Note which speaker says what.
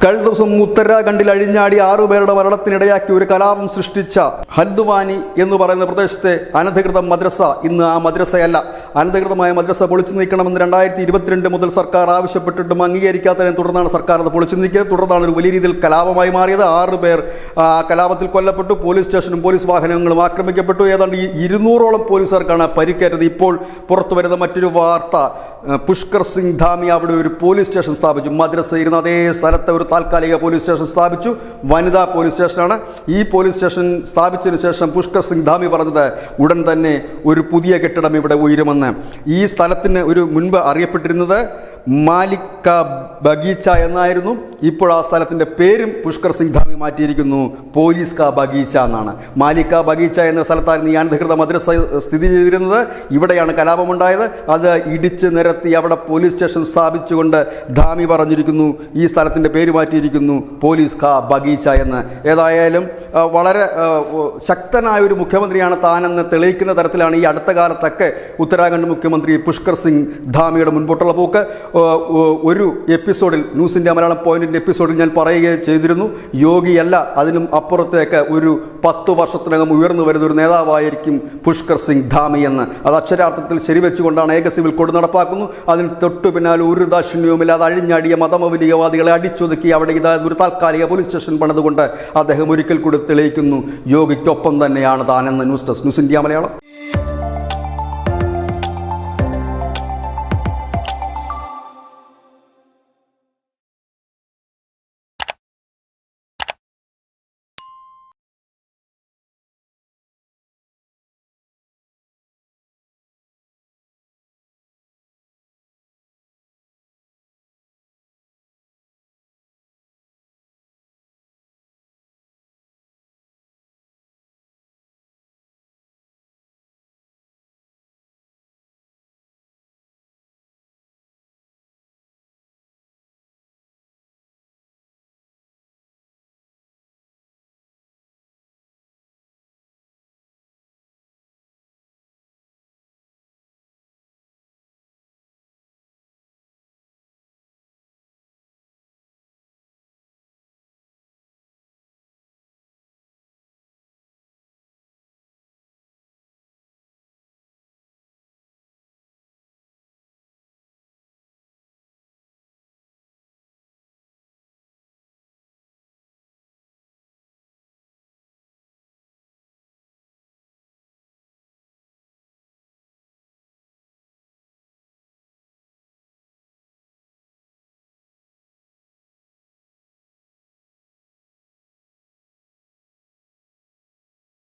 Speaker 1: കഴിഞ്ഞ ദിവസം ഉത്തരാഖണ്ഡിൽ അഴിഞ്ഞാടി 6 പേരുടെ മരണത്തിനിടയാക്കി ഒരു കലാപം സൃഷ്ടിച്ച ഹൽദ്വാനി എന്ന് പറയുന്ന പ്രദേശത്തെ അനധികൃത മദ്രസ ഇന്ന് ആ മദ്രസയല്ല. അനധികൃതമായ മദ്രസ പൊളിച്ചു നീക്കണമെന്ന് 2022 മുതൽ സർക്കാർ ആവശ്യപ്പെട്ടിട്ടും അംഗീകരിക്കാത്തതിനെ തുടർന്നാണ് സർക്കാർ അത് പൊളിച്ചു നീക്കിയത്. തുടർന്നാണ് ഒരു വലിയ രീതിയിൽ കലാപമായി മാറിയത്. 6 പേർ കലാപത്തിൽ കൊല്ലപ്പെട്ടു. പോലീസ് സ്റ്റേഷനും പോലീസ് വാഹനങ്ങളും ആക്രമിക്കപ്പെട്ടു. ഏതാണ്ട് 200ഓളം പോലീസുകാർക്കാണ് പരിക്കേറ്റത്. ഇപ്പോൾ പുറത്തു വരുന്ന മറ്റൊരു വാർത്ത, പുഷ്കർ സിംഗ് ധാമി അവിടെ ഒരു പോലീസ് സ്റ്റേഷൻ സ്ഥാപിച്ചു. മദ്രസ ഇരുന്ന അതേ സ്ഥലത്ത് ഒരു താൽക്കാലിക പോലീസ് സ്റ്റേഷൻ സ്ഥാപിച്ചു. വനിതാ പോലീസ് സ്റ്റേഷനാണ്. ഈ പോലീസ് സ്റ്റേഷൻ സ്ഥാപിച്ചതിന് ശേഷം പുഷ്കർ സിംഗ് ധാമി പറഞ്ഞത് ഉടൻ തന്നെ ഒരു പുതിയ കെട്ടിടം ഇവിടെ ഉയരുമെന്ന്. ഈ സ്ഥലത്തിന് ഒരു മുൻപ് അറിയപ്പെട്ടിരുന്നത് മാലിക്ക ബഗീച്ച എന്നായിരുന്നു. ഇപ്പോൾ ആ സ്ഥലത്തിൻ്റെ പേരും പുഷ്കർ സിംഗ് ധാമി മാറ്റിയിരിക്കുന്നു, പോലീസ് കാ ബഗീച്ച എന്നാണ്. മാലിക്ക ബഗീച്ച എന്ന സ്ഥലത്തായിരുന്നു ഈ അനധികൃത മദ്രസ സ്ഥിതി ചെയ്തിരുന്നത്. ഇവിടെയാണ് കലാപമുണ്ടായത്. അത് ഇടിച്ച് നിരത്തി അവിടെ പോലീസ് സ്റ്റേഷൻ സ്ഥാപിച്ചുകൊണ്ട് ധാമി പറഞ്ഞിരിക്കുന്നു ഈ സ്ഥലത്തിൻ്റെ പേര് മാറ്റിയിരിക്കുന്നു പോലീസ് കാ ബഗീച്ച എന്ന്. ഏതായാലും വളരെ ശക്തനായ ഒരു മുഖ്യമന്ത്രിയാണ് താനെന്ന് തെളിയിക്കുന്ന തരത്തിലാണ് ഈ അടുത്ത കാലത്തൊക്കെ ഉത്തരാഖണ്ഡ് മുഖ്യമന്ത്രി പുഷ്കർ സിംഗ് ധാമിയുടെ മുൻപോട്ടുള്ള പോക്ക്. ഒരു എപ്പിസോഡിൽ ന്യൂസ് ഇന്ത്യ മലയാളം പോയിന്റിൻ്റെ എപ്പിസോഡിൽ ഞാൻ പറയുകയും ചെയ്തിരുന്നു, യോഗിയല്ല അതിനും അപ്പുറത്തേക്ക് ഒരു 10 വർഷത്തിനകം ഉയർന്നു വരുന്ന ഒരു നേതാവായിരിക്കും പുഷ്കർ സിംഗ് ധാമി എന്ന്. അത് അക്ഷരാർത്ഥത്തിൽ ശരിവെച്ചുകൊണ്ടാണ് ഏക സിവിൽ കോഡ് നടപ്പാക്കുന്നു. അതിന് തൊട്ടു പിന്നാലെ ഒരു ദാക്ഷിണ്യവുമില്ല. അത് അഴിഞ്ഞാടിയ മതമൗലികവാദികളെ അടിച്ചൊതുക്കി അവിടെ ഒരു താൽക്കാലിക പോലീസ് സ്റ്റേഷൻ പണിതുകൊണ്ട് അദ്ദേഹം ഒരിക്കൽ കൂടി തെളിയിക്കുന്നു യോഗിക്കൊപ്പം തന്നെയാണ് താനെന്ന്. News desk, news India Malayalam.